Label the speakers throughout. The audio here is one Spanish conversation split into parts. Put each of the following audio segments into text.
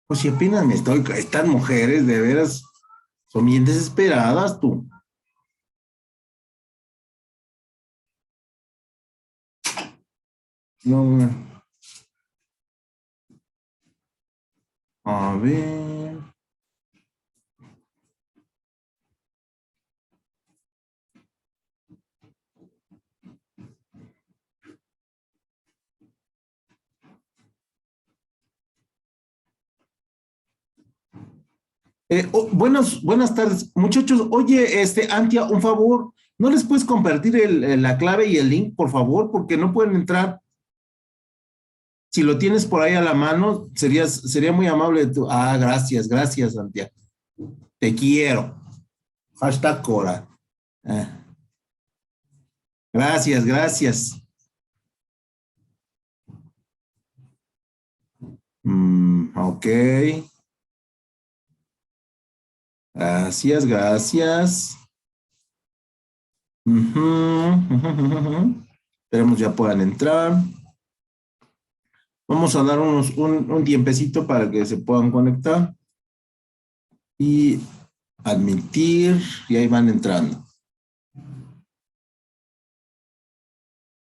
Speaker 1: Pues si apenas me estoy, estas mujeres de veras son bien desesperadas, tú. No, a ver. Buenas tardes, muchachos. Oye, Antia, un favor, ¿no les puedes compartir la clave y el link, por favor? Porque no pueden entrar. Si lo tienes por ahí a la mano, sería muy amable. Gracias, gracias, Antia. Te quiero. Hashtag Cora. Ah, gracias, gracias. Ok. Gracias, gracias. Ujú. Esperemos ya puedan entrar. Vamos a dar un tiempecito para que se puedan conectar y admitir, y ahí van entrando.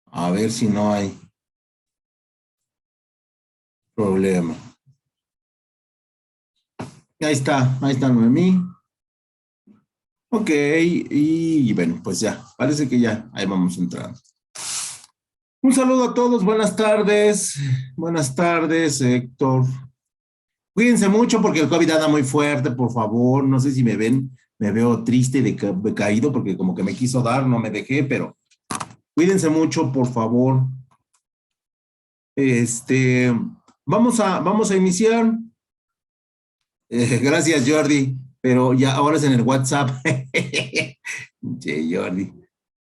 Speaker 1: A ver si no hay problema. Ahí está Noemí. Ok, y bueno, pues ya, parece que ya, ahí vamos entrando. Un saludo a todos, buenas tardes, Héctor. Cuídense mucho porque el COVID anda muy fuerte, por favor. No sé si me ven, me veo triste y decaído porque como que me quiso dar, no me dejé, pero cuídense mucho, por favor. Este, vamos a iniciar. Gracias, Jordi, pero ya ahora es en el WhatsApp. Che, Jordi.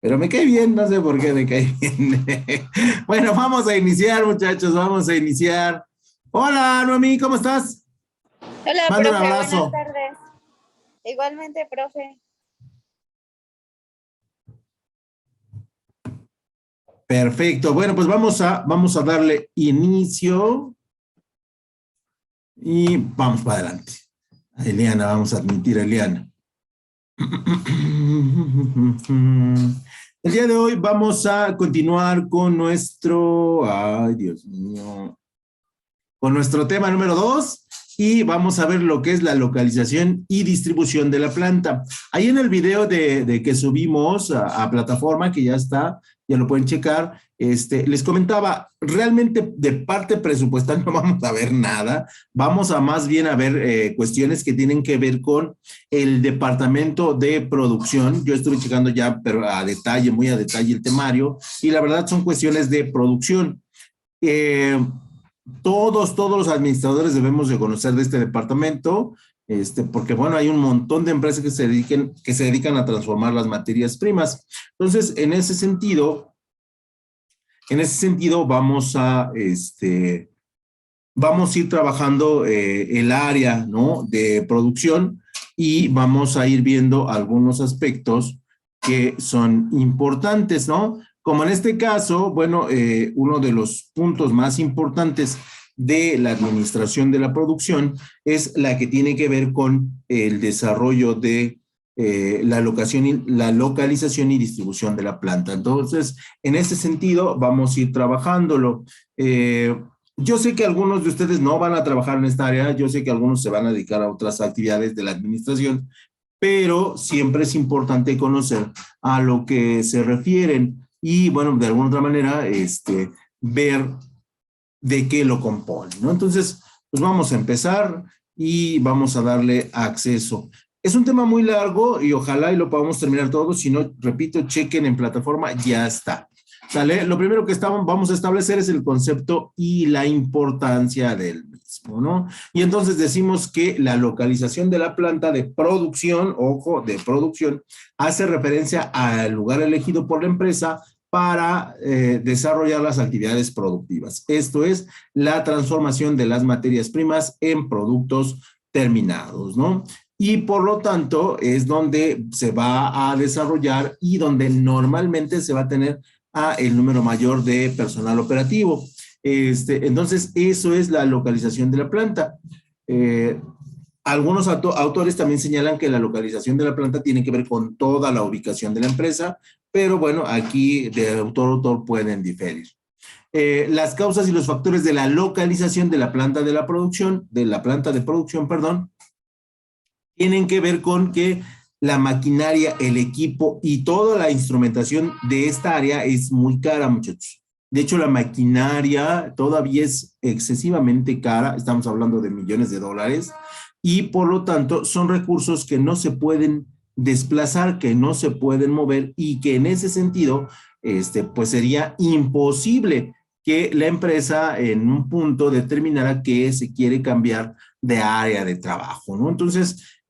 Speaker 1: Pero me cae bien, no sé por qué me cae bien. Bueno, vamos a iniciar, muchachos, vamos a iniciar. Hola, Noemí, ¿cómo estás?
Speaker 2: Hola,
Speaker 1: Mando un
Speaker 2: profe, buenas
Speaker 1: abrazo.
Speaker 2: tardes. Igualmente, profe.
Speaker 1: Perfecto. Bueno, pues vamos a darle inicio y vamos para adelante. A Eliana, vamos a admitir a Eliana. El día de hoy vamos a continuar con ay Dios mío, con nuestro tema número 2 y vamos a ver lo que es la localización y distribución de la planta. Ahí en el video de que subimos a plataforma, que ya está, ya lo pueden checar, les comentaba, realmente de parte presupuestal no vamos a ver nada, vamos a más bien a ver cuestiones que tienen que ver con el departamento de producción. Yo estuve checando ya, pero a detalle, muy a detalle el temario, y la verdad son cuestiones de producción. Eh, todos los administradores debemos de conocer de este departamento, porque bueno, hay un montón de empresas que se dedican a transformar las materias primas. Entonces, en ese sentido vamos a ir trabajando el área, ¿no?, de producción y vamos a ir viendo algunos aspectos que son importantes, ¿no? Como en este caso, bueno, uno de los puntos más importantes de la administración de la producción es la que tiene que ver con el desarrollo de la localización y distribución de la planta. Entonces, en ese sentido, vamos a ir trabajándolo. Yo sé que algunos de ustedes no van a trabajar en esta área, yo sé que algunos se van a dedicar a otras actividades de la administración, pero siempre es importante conocer a lo que se refieren y, bueno, de alguna otra manera, ver de qué lo compone, ¿no? Entonces, pues vamos a empezar y vamos a darle acceso. Es un tema muy largo y ojalá y lo podamos terminar todo. Si no, repito, chequen en plataforma, ya está. ¿Sale? Lo primero que vamos a establecer es el concepto y la importancia del mismo, ¿no? Y entonces decimos que la localización de la planta de producción, ojo, de producción, hace referencia al lugar elegido por la empresa para desarrollar las actividades productivas. Esto es la transformación de las materias primas en productos terminados, ¿no? Y por lo tanto es donde se va a desarrollar y donde normalmente se va a tener el número mayor de personal operativo. Entonces, eso es la localización de la planta. Algunos autores también señalan que la localización de la planta tiene que ver con toda la ubicación de la empresa, pero bueno, aquí de autor a autor pueden diferir. Las causas y los factores de la localización de la planta de producción, perdón, tienen que ver con que la maquinaria, el equipo y toda la instrumentación de esta área es muy cara, muchachos. De hecho, la maquinaria todavía es excesivamente cara, estamos hablando de millones de dólares, y por lo tanto son recursos que no se pueden desplazar, que no se pueden mover y que en ese sentido, pues sería imposible que la empresa en un punto determinara que se quiere cambiar de área de trabajo, ¿no? Entonces,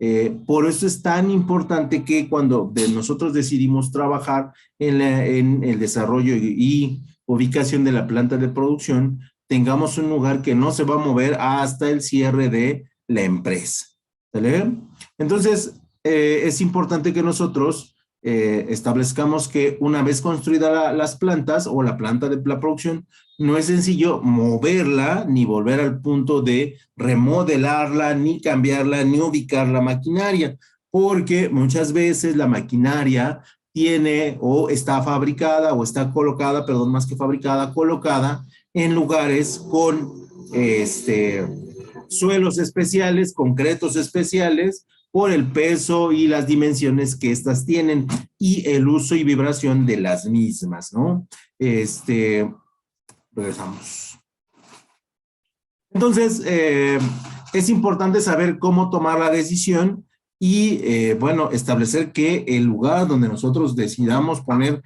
Speaker 1: por eso es tan importante que cuando nosotros decidimos trabajar en el desarrollo y ubicación de la planta de producción, tengamos un lugar que no se va a mover hasta el cierre de la empresa. ¿Vale? Entonces, es importante que nosotros establezcamos que una vez construidas las plantas o la planta de la producción, no es sencillo moverla ni volver al punto de remodelarla, ni cambiarla, ni ubicar la maquinaria, porque muchas veces la maquinaria tiene o está fabricada o está colocada, perdón, más que fabricada, colocada en lugares con suelos especiales, concretos especiales, por el peso y las dimensiones que éstas tienen y el uso y vibración de las mismas, ¿no? Regresamos. Entonces, es importante saber cómo tomar la decisión y, bueno, establecer que el lugar donde nosotros decidamos poner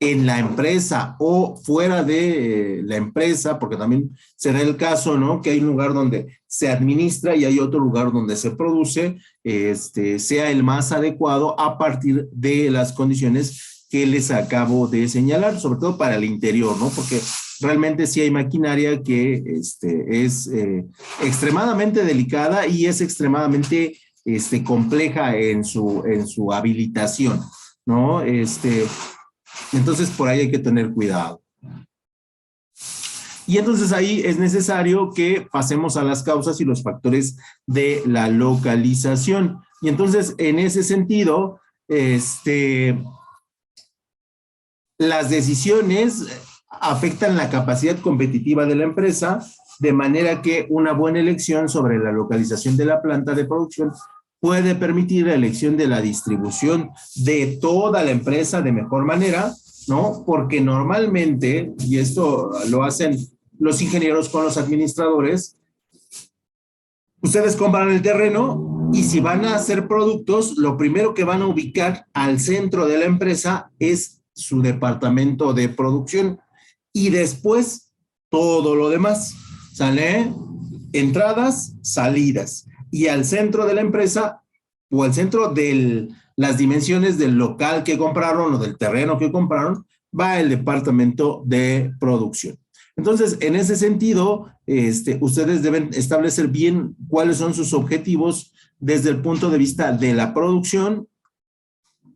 Speaker 1: en la empresa o fuera de la empresa, porque también será el caso, ¿no? Que hay un lugar donde se administra y hay otro lugar donde se produce, sea el más adecuado a partir de las condiciones que les acabo de señalar, sobre todo para el interior, ¿no? Porque realmente sí hay maquinaria que es extremadamente delicada y es extremadamente compleja en su habilitación, ¿no? Entonces, por ahí hay que tener cuidado. Y entonces ahí es necesario que pasemos a las causas y los factores de la localización. Y entonces, en ese sentido, las decisiones afectan la capacidad competitiva de la empresa, de manera que una buena elección sobre la localización de la planta de producción puede permitir la elección de la distribución de toda la empresa de mejor manera, ¿no? Porque normalmente, y esto lo hacen los ingenieros con los administradores, ustedes compran el terreno y si van a hacer productos, lo primero que van a ubicar al centro de la empresa es su departamento de producción y después todo lo demás, ¿sale? Entradas, salidas. Y al centro de la empresa o al centro de las dimensiones del local que compraron o del terreno que compraron, va el departamento de producción. Entonces, en ese sentido, ustedes deben establecer bien cuáles son sus objetivos desde el punto de vista de la producción,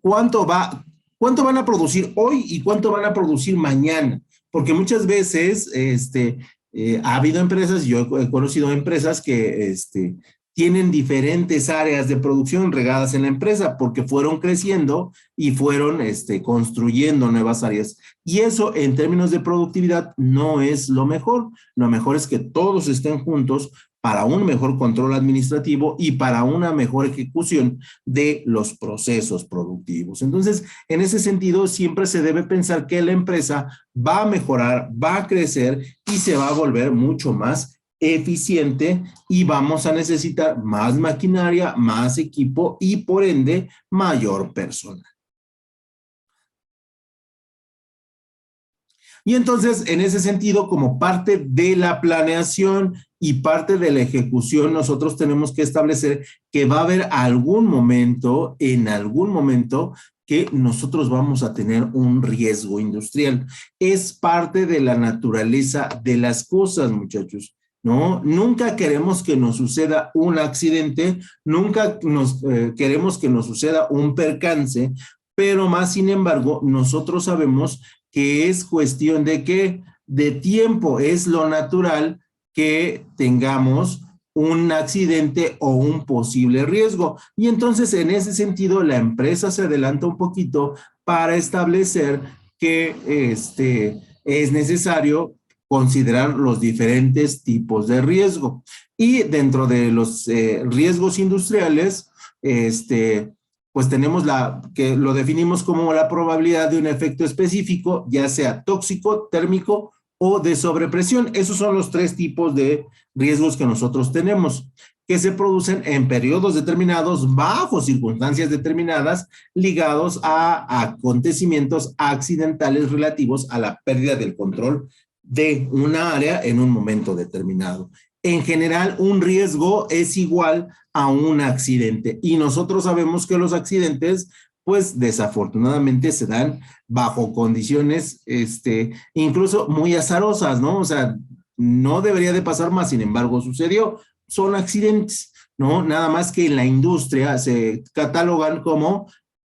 Speaker 1: cuánto van a producir hoy y cuánto van a producir mañana, porque muchas veces ha habido empresas, yo he conocido empresas que tienen diferentes áreas de producción regadas en la empresa porque fueron creciendo y fueron construyendo nuevas áreas. Y eso en términos de productividad no es lo mejor. Lo mejor es que todos estén juntos para un mejor control administrativo y para una mejor ejecución de los procesos productivos. Entonces, en ese sentido, siempre se debe pensar que la empresa va a mejorar, va a crecer y se va a volver mucho más eficiente y vamos a necesitar más maquinaria, más equipo y por ende mayor personal. Y entonces, en ese sentido, como parte de la planeación y parte de la ejecución, nosotros tenemos que establecer que va a haber algún momento, en algún momento, que nosotros vamos a tener un riesgo industrial. Es parte de la naturaleza de las cosas, muchachos, ¿no? Nunca queremos que nos suceda un accidente, nunca queremos que nos suceda un percance, pero más sin embargo, nosotros sabemos que es cuestión de que de tiempo es lo natural que tengamos un accidente o un posible riesgo. Y entonces, en ese sentido, la empresa se adelanta un poquito para establecer que es necesario considerar los diferentes tipos de riesgo. Y dentro de los riesgos industriales, pues tenemos que lo definimos como la probabilidad de un efecto específico, ya sea tóxico, térmico o de sobrepresión. Esos son los tres tipos de riesgos que nosotros tenemos, que se producen en periodos determinados, bajo circunstancias determinadas, ligados a acontecimientos accidentales relativos a la pérdida del control de una área en un momento determinado. En general, un riesgo es igual a un accidente y nosotros sabemos que los accidentes, pues desafortunadamente se dan bajo condiciones, incluso muy azarosas, ¿no? O sea, no debería de pasar más, sin embargo, sucedió. Son accidentes, ¿no? Nada más que en la industria se catalogan como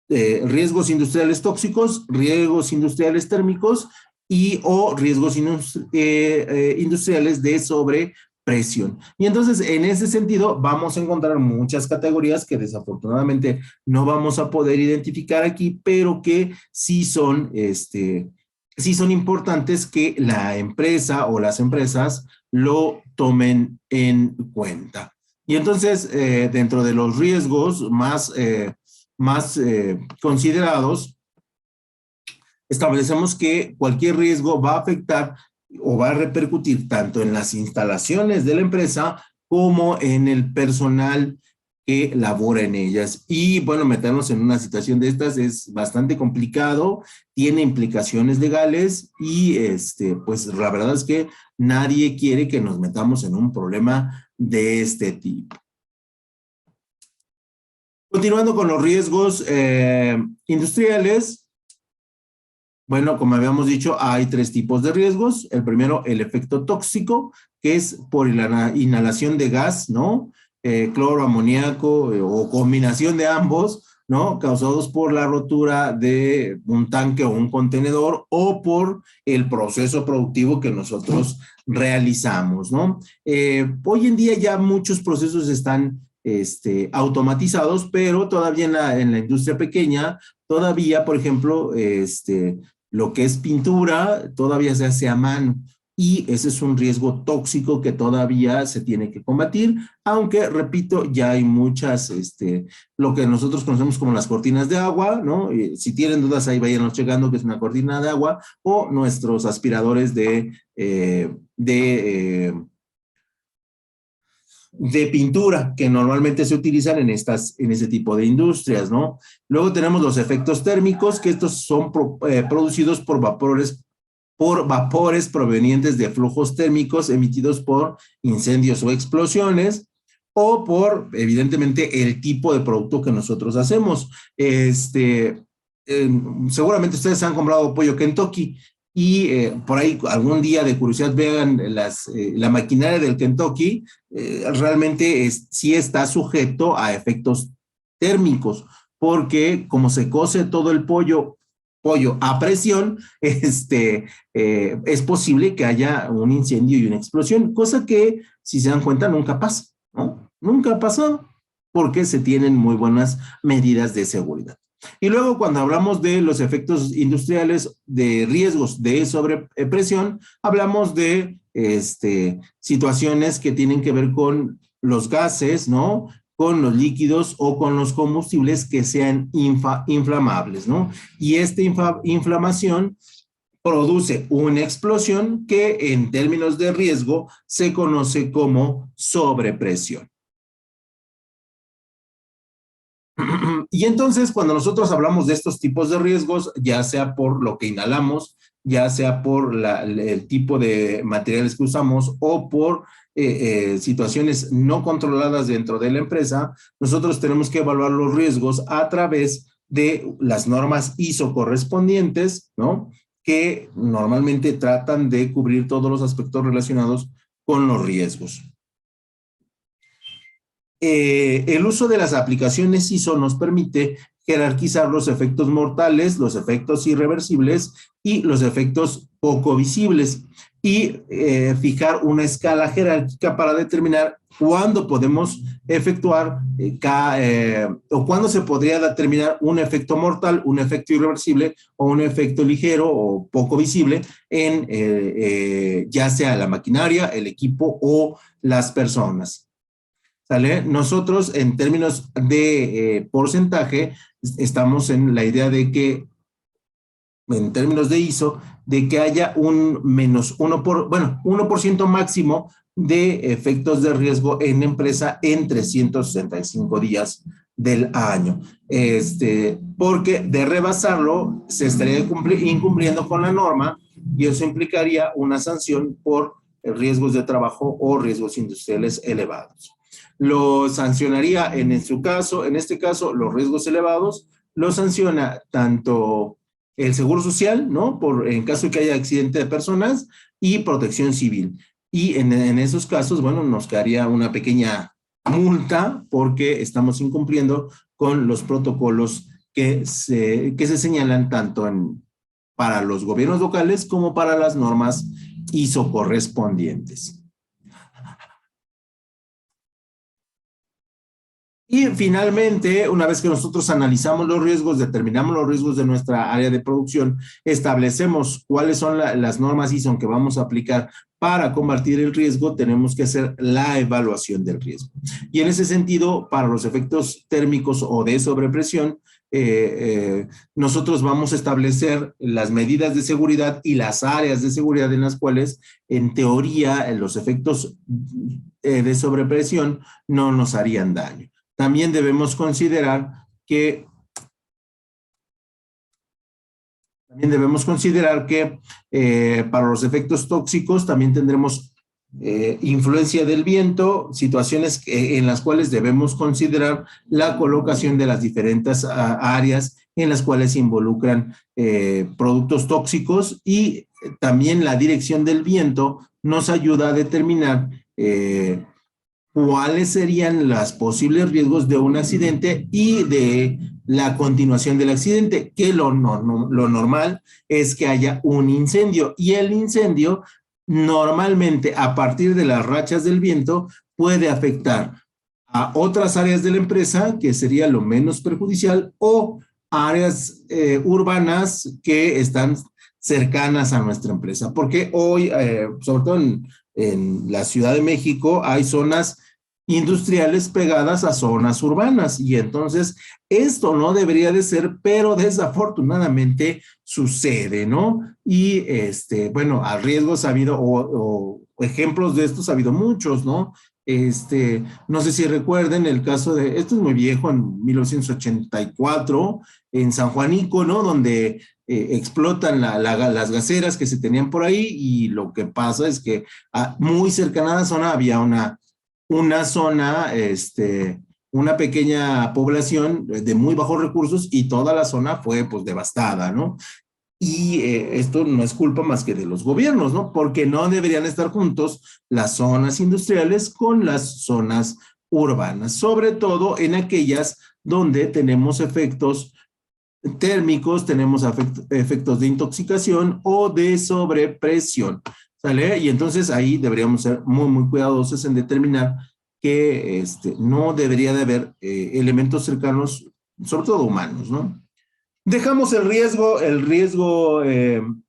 Speaker 1: riesgos industriales tóxicos, riesgos industriales térmicos y o riesgos industriales de sobrepresión. Y entonces, en ese sentido, vamos a encontrar muchas categorías que desafortunadamente no vamos a poder identificar aquí, pero que sí son, sí son importantes que la empresa o las empresas lo tomen en cuenta. Y entonces, dentro de los riesgos más considerados, establecemos que cualquier riesgo va a afectar o va a repercutir tanto en las instalaciones de la empresa como en el personal que labora en ellas. Y bueno, meternos en una situación de estas es bastante complicado, tiene implicaciones legales y pues la verdad es que nadie quiere que nos metamos en un problema de este tipo. Continuando con los riesgos industriales, bueno, como habíamos dicho, hay tres tipos de riesgos. El primero, el efecto tóxico, que es por la inhalación de gas, ¿no? Cloro, amoníaco o combinación de ambos, ¿no? Causados por la rotura de un tanque o un contenedor o por el proceso productivo que nosotros realizamos, ¿no? Hoy en día ya muchos procesos están automatizados, pero todavía en la industria pequeña, todavía, por ejemplo, lo que es pintura todavía se hace a mano y ese es un riesgo tóxico que todavía se tiene que combatir, aunque, repito, ya hay muchas, lo que nosotros conocemos como las cortinas de agua, ¿no? Si tienen dudas ahí vayan checando que es una cortina de agua o nuestros aspiradores de pintura que normalmente se utilizan en ese tipo de industrias, ¿no? Luego tenemos los efectos térmicos, que estos son producidos por vapores provenientes de flujos térmicos emitidos por incendios o explosiones, o por, evidentemente, el tipo de producto que nosotros hacemos. Seguramente ustedes han comprado pollo Kentucky y por ahí algún día de curiosidad vean la maquinaria del Kentucky, realmente sí está sujeto a efectos térmicos, porque como se cose todo el pollo a presión, es posible que haya un incendio y una explosión, cosa que, si se dan cuenta, nunca pasa, ¿no? Nunca ha pasado, porque se tienen muy buenas medidas de seguridad. Y luego, cuando hablamos de los efectos industriales de riesgos de sobrepresión, hablamos de situaciones que tienen que ver con los gases, ¿no? Con los líquidos o con los combustibles que sean inflamables, ¿no? Y esta inflamación produce una explosión que en términos de riesgo se conoce como sobrepresión. Y entonces, cuando nosotros hablamos de estos tipos de riesgos, ya sea por lo que inhalamos, ya sea por el tipo de materiales que usamos o por situaciones no controladas dentro de la empresa, nosotros tenemos que evaluar los riesgos a través de las normas ISO correspondientes, ¿no? Que normalmente tratan de cubrir todos los aspectos relacionados con los riesgos. El uso de las aplicaciones ISO nos permite jerarquizar los efectos mortales, los efectos irreversibles y los efectos poco visibles, y fijar una escala jerárquica para determinar cuándo podemos efectuar o cuándo se podría determinar un efecto mortal, un efecto irreversible o un efecto ligero o poco visible en ya sea la maquinaria, el equipo o las personas. ¿Sale? Nosotros, en términos de porcentaje, estamos en la idea de que, en términos de ISO, de que haya un menos 1% máximo de efectos de riesgo en empresa en 365 días del año. Porque de rebasarlo se estaría incumpliendo con la norma y eso implicaría una sanción por riesgos de trabajo o riesgos industriales elevados. Lo sancionaría en este caso, los riesgos elevados, lo sanciona tanto el Seguro Social, ¿no? En caso de que haya accidente de personas, y Protección Civil. Y en esos casos, bueno, nos quedaría una pequeña multa porque estamos incumpliendo con los protocolos que se señalan tanto para los gobiernos locales como para las normas ISO correspondientes. Y finalmente, una vez que nosotros analizamos los riesgos, determinamos los riesgos de nuestra área de producción, establecemos cuáles son las normas ISO que vamos a aplicar para combatir el riesgo, tenemos que hacer la evaluación del riesgo. Y en ese sentido, para los efectos térmicos o de sobrepresión, nosotros vamos a establecer las medidas de seguridad y las áreas de seguridad en las cuales, en teoría, los efectos de sobrepresión no nos harían daño. También debemos considerar que para los efectos tóxicos también tendremos influencia del viento, situaciones en las cuales debemos considerar la colocación de las diferentes áreas en las cuales se involucran productos tóxicos, y también la dirección del viento nos ayuda a determinar cuáles serían los posibles riesgos de un accidente y de la continuación del accidente, que lo normal es que haya un incendio, y el incendio normalmente a partir de las rachas del viento puede afectar a otras áreas de la empresa, que sería lo menos perjudicial, o áreas urbanas que están cercanas a nuestra empresa, porque hoy, sobre todo en la Ciudad de México, hay zonas industriales pegadas a zonas urbanas, y entonces esto no debería de ser, pero desafortunadamente sucede, ¿no? Y bueno, a riesgos ha habido, o ejemplos de estos ha habido muchos, ¿no? No sé si recuerden el caso esto es muy viejo, en 1984, en San Juanico, ¿no? Donde explotan las gaseras que se tenían por ahí, y lo que pasa es que muy cercana a la zona había una zona, una pequeña población de muy bajos recursos, y toda la zona fue pues devastada, ¿no? Y esto no es culpa más que de los gobiernos, ¿no? Porque no deberían estar juntos las zonas industriales con las zonas urbanas, sobre todo en aquellas donde tenemos efectos térmicos, tenemos efectos de intoxicación o de sobrepresión, ¿sale? Y entonces ahí deberíamos ser muy, muy cuidadosos en determinar que no debería de haber elementos cercanos, sobre todo humanos, ¿no? Dejamos el riesgo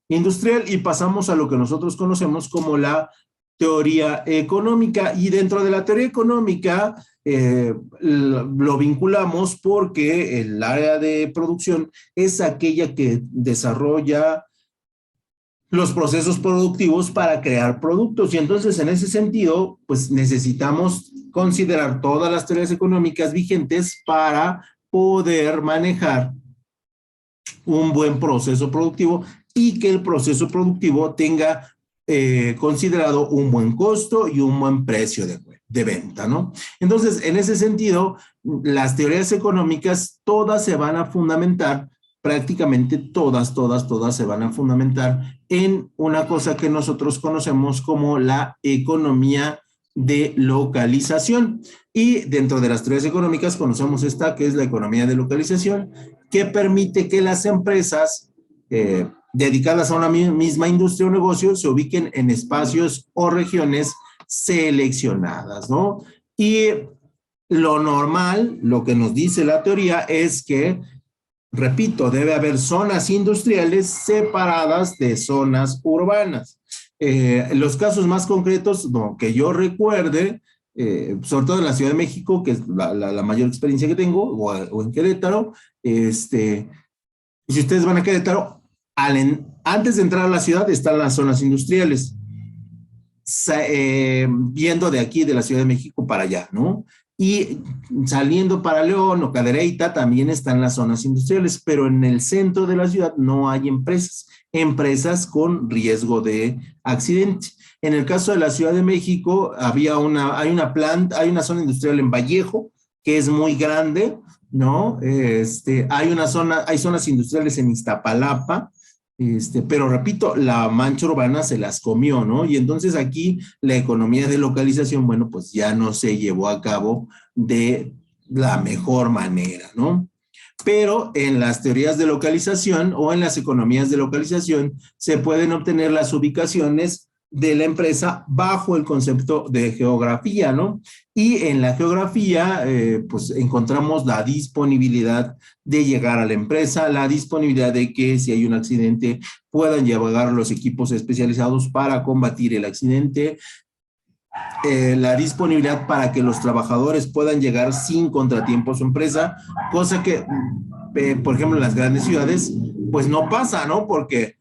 Speaker 1: industrial y pasamos a lo que nosotros conocemos como la teoría económica. Y dentro de la teoría económica lo vinculamos porque el área de producción es aquella que desarrolla los procesos productivos para crear productos, y entonces en ese sentido pues necesitamos considerar todas las teorías económicas vigentes para poder manejar un buen proceso productivo, y que el proceso productivo tenga considerado un buen costo y un buen precio de venta, ¿no? Entonces, en ese sentido, las teorías económicas todas se van a fundamentar, prácticamente todas se van a fundamentar en una cosa que nosotros conocemos como la economía de localización. Y dentro de las teorías económicas conocemos esta, que es la economía de localización, que permite que las empresas dedicadas a una misma industria o negocio se ubiquen en espacios o regiones seleccionadas, ¿no? Y lo normal, lo que nos dice la teoría es que, repito, debe haber zonas industriales separadas de zonas urbanas. Los casos más concretos, no, que yo recuerde, sobre todo en la Ciudad de México, que es la mayor experiencia que tengo, o en Querétaro, si ustedes van a Querétaro, antes de entrar a la ciudad están las zonas industriales, viendo de aquí, de la Ciudad de México para allá, ¿no? Y saliendo para León o Cadereyta también están las zonas industriales, pero en el centro de la ciudad no hay empresas con riesgo de accidente. En el caso de la Ciudad de México, hay una zona industrial en Vallejo, que es muy grande, ¿no? Hay zonas industriales en Iztapalapa, pero repito, la mancha urbana se las comió, ¿no? Y entonces aquí la economía de localización, bueno, pues ya no se llevó a cabo de la mejor manera, ¿no? Pero en las teorías de localización o en las economías de localización se pueden obtener las ubicaciones de la empresa bajo el concepto de geografía, ¿no? Y en la geografía, pues encontramos la disponibilidad de llegar a la empresa, la disponibilidad de que si hay un accidente puedan llegar los equipos especializados para combatir el accidente, la disponibilidad para que los trabajadores puedan llegar sin contratiempo a su empresa, cosa que, por ejemplo, en las grandes ciudades, pues no pasa, ¿no? Porque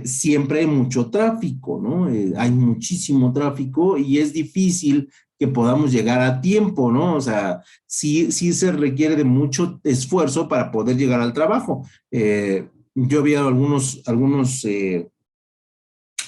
Speaker 1: siempre hay mucho tráfico, ¿no? Hay muchísimo tráfico y es difícil que podamos llegar a tiempo, ¿no? O sea, sí se requiere de mucho esfuerzo para poder llegar al trabajo. Yo vi algunos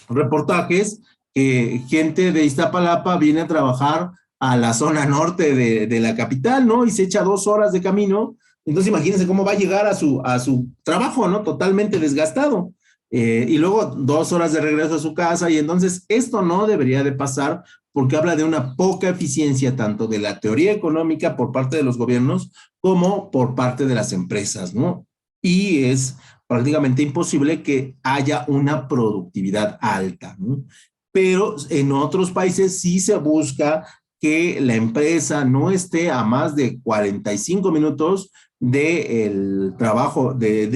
Speaker 1: reportajes que gente de Iztapalapa viene a trabajar a la zona norte de la capital, ¿no? Y se echa 2 horas de camino. Entonces imagínense cómo va a llegar a su trabajo, ¿no? Totalmente desgastado. Y luego 2 horas de regreso a su casa, y entonces esto no debería de pasar porque habla de una poca eficiencia tanto de la teoría económica por parte de los gobiernos como por parte de las empresas, ¿no? Y es prácticamente imposible que haya una productividad alta, ¿no? Pero en otros países sí se busca que la empresa no esté a más de 45 minutos del trabajo, de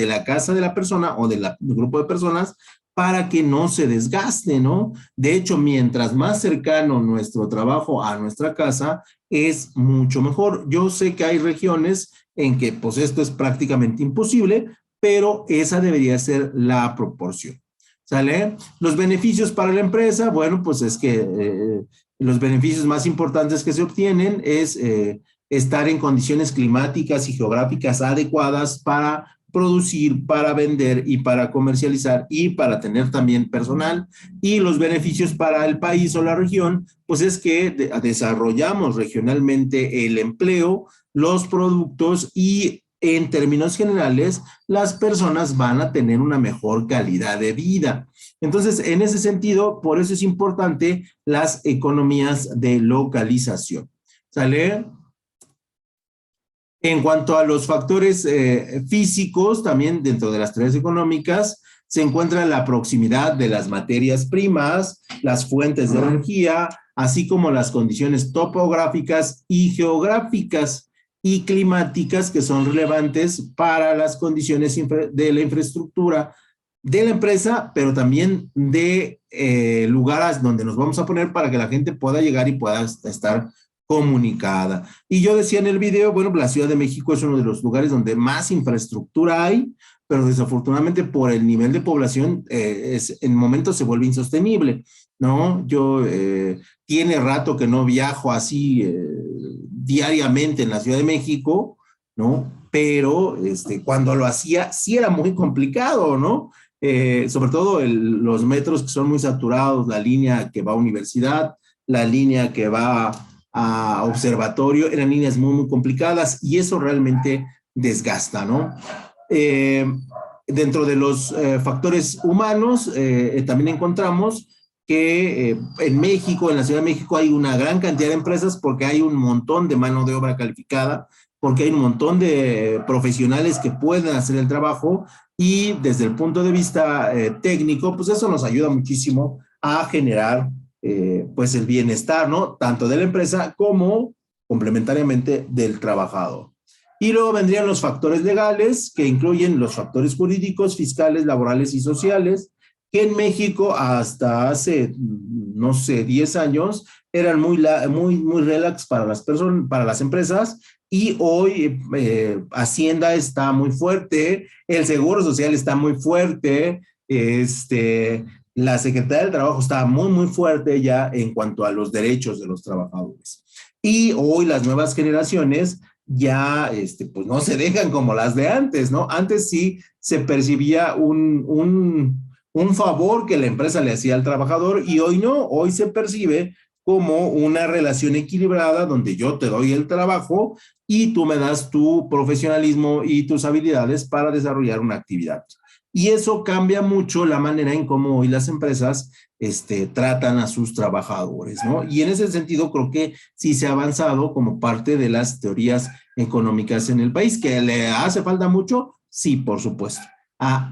Speaker 1: la casa de la persona o del grupo de personas para que no se desgaste, ¿no? De hecho, mientras más cercano nuestro trabajo a nuestra casa, es mucho mejor. Yo sé que hay regiones en que pues esto es prácticamente imposible, pero esa debería ser la proporción. ¿Sale? Los beneficios para la empresa, bueno, pues es que los beneficios más importantes que se obtienen es estar en condiciones climáticas y geográficas adecuadas para producir, para vender y para comercializar y para tener también personal. Y los beneficios para el país o la región, pues es que desarrollamos regionalmente el empleo, los productos y en términos generales, las personas van a tener una mejor calidad de vida. Entonces, en ese sentido, por eso es importante las economías de localización. ¿Sale? En cuanto a los factores físicos, también dentro de las teorías económicas, se encuentra la proximidad de las materias primas, las fuentes de energía, así como las condiciones topográficas y geográficas y climáticas que son relevantes para las condiciones de la infraestructura de la empresa, pero también de lugares donde nos vamos a poner para que la gente pueda llegar y pueda estar comunicada. Y yo decía en el video, bueno, la Ciudad de México es uno de los lugares donde más infraestructura hay, pero desafortunadamente por el nivel de población, en momentos se vuelve insostenible, ¿no? Yo tiene rato que no viajo así diariamente en la Ciudad de México, ¿no? Pero cuando lo hacía, sí era muy complicado, ¿no? Sobre todo los metros que son muy saturados, la línea que va a universidad, la línea que va a observatorio, eran líneas muy, muy complicadas y eso realmente desgasta, ¿no? Dentro de los factores humanos también encontramos que en México, en la Ciudad de México, hay una gran cantidad de empresas porque hay un montón de mano de obra calificada, porque hay un montón de profesionales que pueden hacer el trabajo y desde el punto de vista técnico, pues eso nos ayuda muchísimo a generar pues el bienestar, ¿no? Tanto de la empresa como complementariamente del trabajador. Y luego vendrían los factores legales, que incluyen los factores jurídicos, fiscales, laborales y sociales, que en México hasta hace, no sé, 10 años eran muy relax para las personas, para las empresas, y hoy Hacienda está muy fuerte, el Seguro Social está muy fuerte, la Secretaría del Trabajo está muy fuerte ya en cuanto a los derechos de los trabajadores. Y hoy las nuevas generaciones ya pues no se dejan como las de antes, ¿no? Antes sí se percibía un favor que la empresa le hacía al trabajador y hoy no, hoy se percibe como una relación equilibrada donde yo te doy el trabajo y tú me das tu profesionalismo y tus habilidades para desarrollar una actividad. Y eso cambia mucho la manera en cómo hoy las empresas tratan a sus trabajadores, ¿no? Y en ese sentido creo que sí se ha avanzado como parte de las teorías económicas en el país. ¿Que le hace falta mucho? Sí, por supuesto.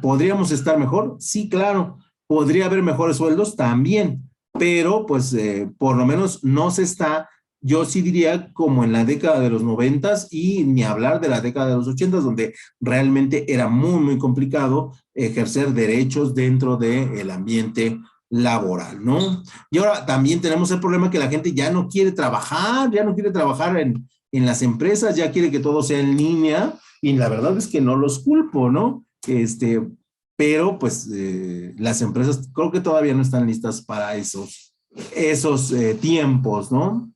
Speaker 1: ¿Podríamos estar mejor? Sí, claro. ¿Podría haber mejores sueldos? También. Pero, pues, por lo menos no se está, yo sí diría, como en la década de los 90 y ni hablar de la década de los 80, donde realmente era muy complicado ejercer derechos dentro del ambiente laboral, ¿no? Y ahora también tenemos el problema que la gente ya no quiere trabajar, en las empresas, ya quiere que todo sea en línea, y la verdad es que no los culpo, ¿no? Pero pues las empresas creo que todavía no están listas para esos tiempos, ¿no?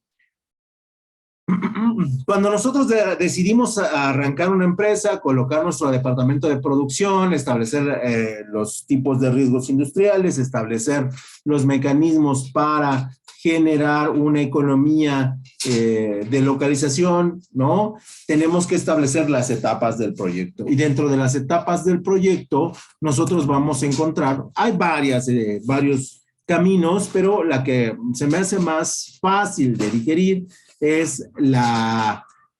Speaker 1: Cuando nosotros decidimos arrancar una empresa, colocar nuestro departamento de producción, establecer los tipos de riesgos industriales, establecer los mecanismos para generar una economía de localización, ¿no? Tenemos que establecer las etapas del proyecto. Y dentro de las etapas del proyecto, nosotros vamos a encontrar, hay varios caminos, pero la que se me hace más fácil de digerir es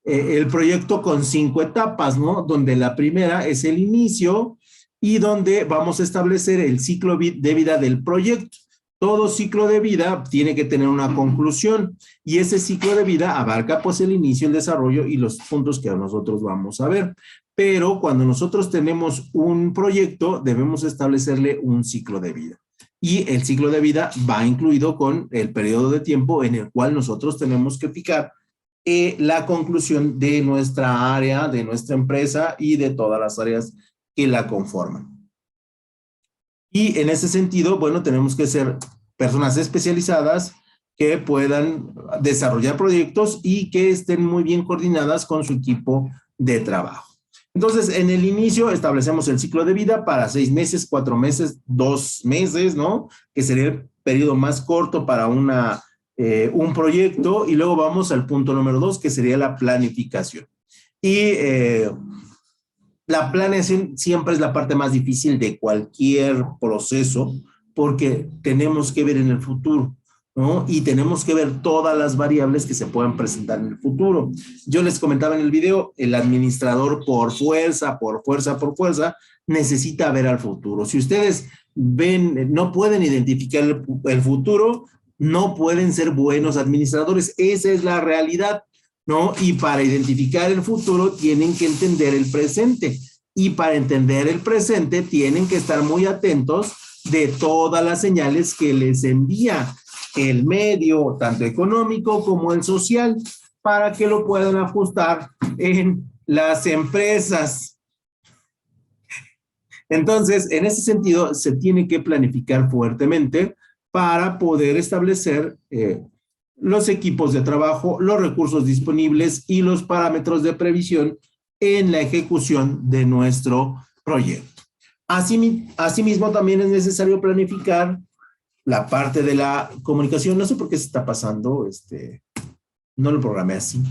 Speaker 1: el proyecto con 5 etapas, ¿no? Donde la primera es el inicio y donde vamos a establecer el ciclo de vida del proyecto. Todo ciclo de vida tiene que tener una conclusión y ese ciclo de vida abarca pues el inicio, el desarrollo y los puntos que nosotros vamos a ver. Pero cuando nosotros tenemos un proyecto, debemos establecerle un ciclo de vida. Y el ciclo de vida va incluido con el periodo de tiempo en el cual nosotros tenemos que fijar la conclusión de nuestra área, de nuestra empresa y de todas las áreas que la conforman. Y en ese sentido, bueno, tenemos que ser personas especializadas que puedan desarrollar proyectos y que estén muy bien coordinadas con su equipo de trabajo. Entonces, en el inicio establecemos el ciclo de vida para 6 meses, 4 meses, 2 meses, ¿no? Que sería el periodo más corto para un proyecto. Y luego vamos al punto número 2, que sería la planificación. Y la planeación siempre es la parte más difícil de cualquier proceso porque tenemos que ver en el futuro, ¿no? Y tenemos que ver todas las variables que se puedan presentar en el futuro. Yo les comentaba en el video, el administrador por fuerza, necesita ver al futuro. Si ustedes ven, no pueden identificar el futuro, no pueden ser buenos administradores. Esa es la realidad, ¿no? Y para identificar el futuro tienen que entender el presente. Y para entender el presente tienen que estar muy atentos de todas las señales que les envía el medio, tanto económico como el social, para que lo puedan ajustar en las empresas. Entonces, en ese sentido, se tiene que planificar fuertemente para poder establecer los equipos de trabajo, los recursos disponibles y los parámetros de previsión en la ejecución de nuestro proyecto. Asimismo, también es necesario planificar la parte de la comunicación. No sé por qué se está pasando, no lo programé así.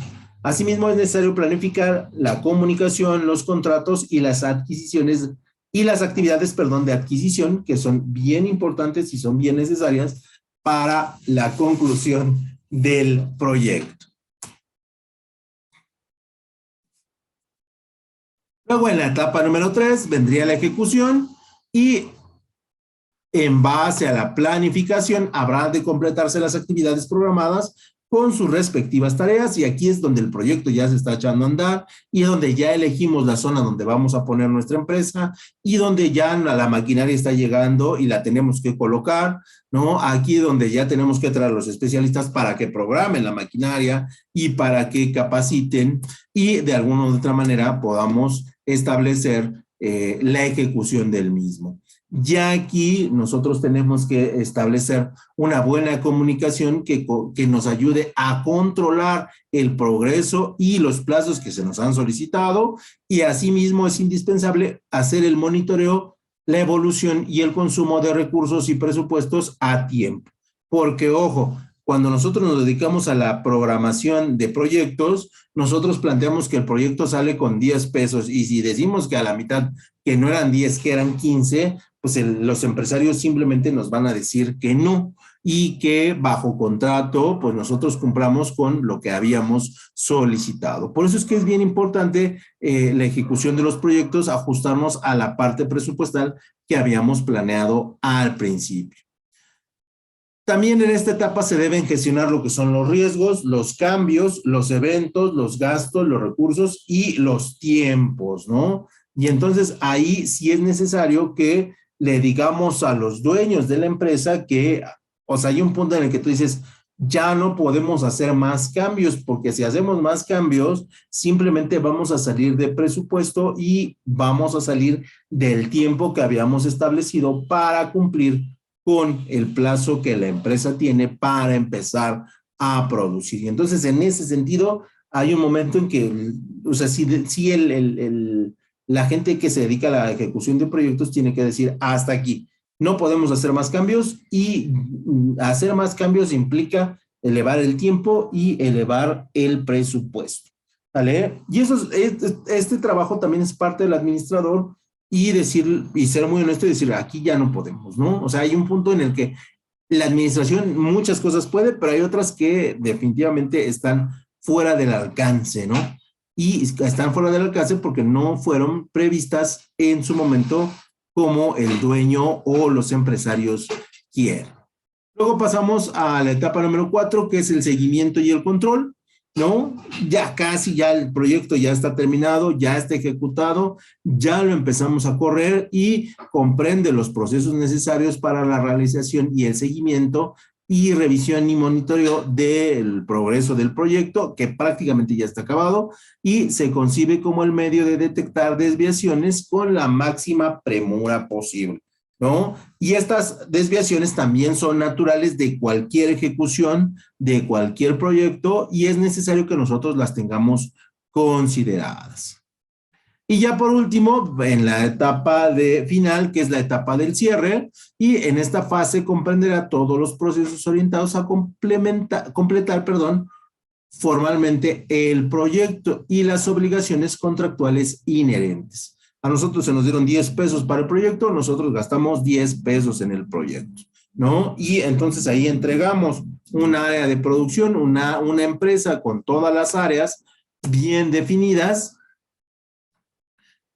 Speaker 1: Asimismo, es necesario planificar la comunicación, los contratos y las adquisiciones y las actividades, de adquisición, que son bien importantes y son bien necesarias para la conclusión del proyecto. Luego, en la etapa número 3, vendría la ejecución y en base a la planificación habrá de completarse las actividades programadas con sus respectivas tareas, y aquí es donde el proyecto ya se está echando a andar y donde ya elegimos la zona donde vamos a poner nuestra empresa y donde ya la maquinaria está llegando y la tenemos que colocar, ¿no? Aquí donde ya tenemos que traer a los especialistas para que programen la maquinaria y para que capaciten y de alguna u otra manera podamos establecer la ejecución del mismo. Ya aquí nosotros tenemos que establecer una buena comunicación que nos ayude a controlar el progreso y los plazos que se nos han solicitado, y asimismo es indispensable hacer el monitoreo, la evolución y el consumo de recursos y presupuestos a tiempo. Porque, ojo, cuando nosotros nos dedicamos a la programación de proyectos, nosotros planteamos que el proyecto sale con 10 pesos y si decimos que a la mitad que no eran 10, que eran 15, pues los empresarios simplemente nos van a decir que no y que bajo contrato, pues nosotros cumplamos con lo que habíamos solicitado. Por eso es que es bien importante la ejecución de los proyectos, ajustarnos a la parte presupuestal que habíamos planeado al principio. También en esta etapa se deben gestionar lo que son los riesgos, los cambios, los eventos, los gastos, los recursos y los tiempos, ¿no? Y entonces ahí sí es necesario que le digamos a los dueños de la empresa que, o sea, hay un punto en el que tú dices, ya no podemos hacer más cambios, porque si hacemos más cambios, simplemente vamos a salir de presupuesto y vamos a salir del tiempo que habíamos establecido para cumplir con el plazo que la empresa tiene para empezar a producir. Y entonces, en ese sentido, hay un momento en que, o sea, si la gente que se dedica a la ejecución de proyectos tiene que decir hasta aquí. No podemos hacer más cambios, y hacer más cambios implica elevar el tiempo y elevar el presupuesto, ¿vale? Y este trabajo también es parte del administrador, y decir, y ser muy honesto y decir, aquí ya no podemos, ¿no? O sea, hay un punto en el que la administración muchas cosas puede, pero hay otras que definitivamente están fuera del alcance, ¿no? Y están fuera del alcance porque no fueron previstas en su momento como el dueño o los empresarios quieren. Luego pasamos a la etapa número 4, que es el seguimiento y el control, ¿no? Ya casi, ya el proyecto ya está terminado, ya está ejecutado, ya lo empezamos a correr y comprende los procesos necesarios para la realización y el seguimiento y revisión y monitoreo del progreso del proyecto, que prácticamente ya está acabado, y se concibe como el medio de detectar desviaciones con la máxima premura posible, ¿no? Y estas desviaciones también son naturales de cualquier ejecución, de cualquier proyecto, y es necesario que nosotros las tengamos consideradas. Y ya por último, en la etapa final, que es la etapa del cierre, y en esta fase comprenderá todos los procesos orientados a completar formalmente el proyecto y las obligaciones contractuales inherentes. A nosotros se nos dieron 10 pesos para el proyecto, nosotros gastamos 10 pesos en el proyecto, ¿no? Y entonces ahí entregamos un área de producción, una empresa con todas las áreas bien definidas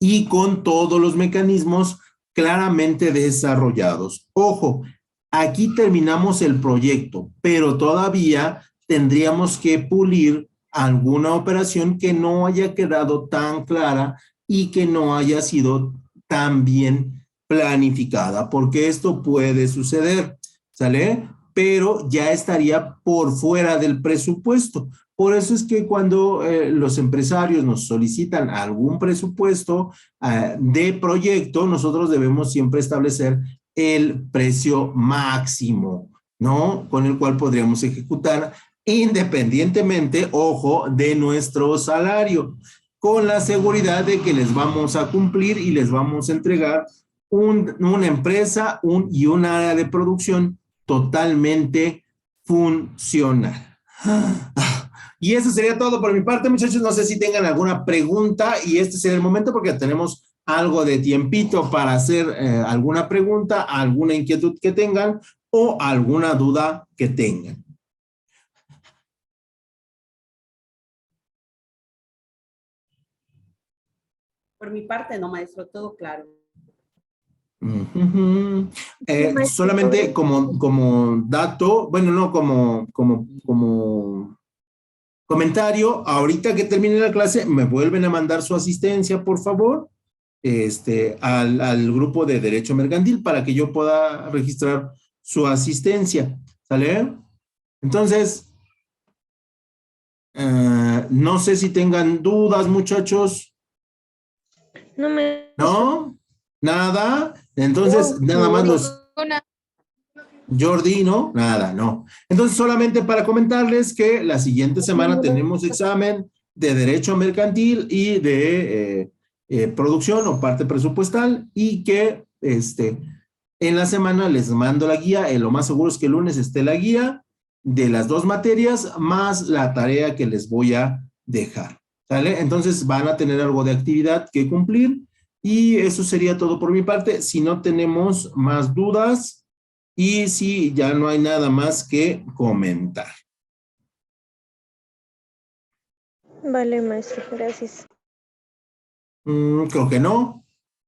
Speaker 1: y con todos los mecanismos claramente desarrollados. Ojo, aquí terminamos el proyecto, pero todavía tendríamos que pulir alguna operación que no haya quedado tan clara y que no haya sido tan bien planificada, porque esto puede suceder, ¿sale? Pero ya estaría por fuera del presupuesto. Por eso es que cuando los empresarios nos solicitan algún presupuesto de proyecto, nosotros debemos siempre establecer el precio máximo, ¿no? Con el cual podríamos ejecutar independientemente, ojo, de nuestro salario, con la seguridad de que les vamos a cumplir y les vamos a entregar una empresa y un área de producción totalmente funcional. Y eso sería todo por mi parte, muchachos. No sé si tengan alguna pregunta, y este sería el momento porque tenemos algo de tiempito para hacer alguna pregunta, alguna inquietud que tengan, o alguna duda que tengan.
Speaker 3: Por mi parte, no, maestro, todo claro.
Speaker 1: Solamente como dato, bueno, no como comentario, ahorita que termine la clase, me vuelven a mandar su asistencia, por favor, al grupo de Derecho Mercantil para que yo pueda registrar su asistencia, ¿sale? Entonces, no sé si tengan dudas, muchachos.
Speaker 4: No me...
Speaker 1: ¿No? ¿Nada? Entonces, nada más los... Jordi, ¿no? Nada, no. Entonces, solamente para comentarles que la siguiente semana tenemos examen de Derecho Mercantil y de producción o parte presupuestal y que en la semana les mando la guía. Lo más seguro es que el lunes esté la guía de las dos materias más la tarea que les voy a dejar. ¿Sale? Entonces, van a tener algo de actividad que cumplir y eso sería todo por mi parte. Si no tenemos más dudas... Y si ya no hay nada más que comentar.
Speaker 4: Vale, maestro, gracias.
Speaker 1: Creo que no.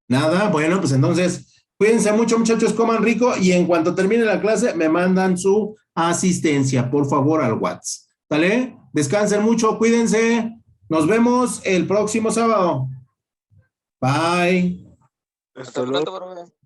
Speaker 1: Nada. Bueno, pues entonces, cuídense mucho, muchachos, coman rico y en cuanto termine la clase me mandan su asistencia, por favor, al WhatsApp. ¿Vale? Descansen mucho, cuídense. Nos vemos el próximo sábado. Bye.
Speaker 5: Hasta pronto, profe.